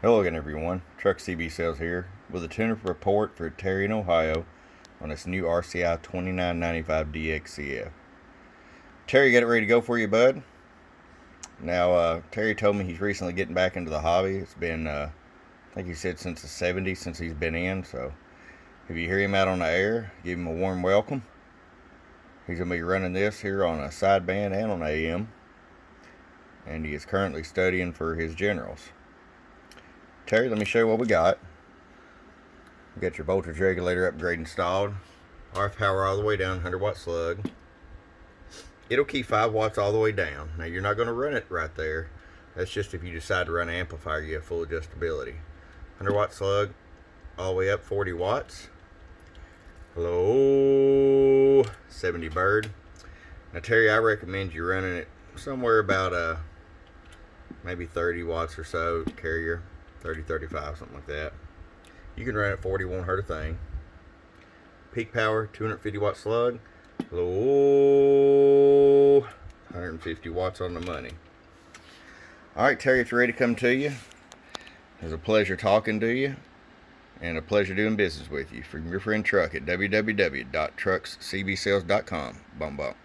Hello again, everyone. Truck CB Sales here with a tune-up report for Terry in Ohio on this new RCI-2995DXCF. Terry, got it ready to go for you, bud? Now, Terry told me he's recently getting back into the hobby. It's been, I think he said since the 70s since he's been in, so if you hear him out on the air, give him a warm welcome. He's going to be running this here on a sideband and on AM, and he is currently studying for his generals. Terry, let me show you what we got. You got your voltage regulator upgrade installed. RF power all the way down, 100-watt slug. It'll keep 5 watts all the way down. Now, you're not going to run it right there. That's just if you decide to run an amplifier, you have full adjustability. 100-watt slug, all the way up 40 watts. Hello, 70 bird. Now, Terry, I recommend you running it somewhere about maybe 30 watts or so carrier. 30, 35, something like that. You can run it 40, won't hurt a thing. Peak power, 250 watt slug. Low, 150 watts on the money. Alright, Terry, it's ready to come to you. It was a pleasure talking to you, and a pleasure doing business with you. From your friend Truck at www.truckscbsales.com. Bum bum.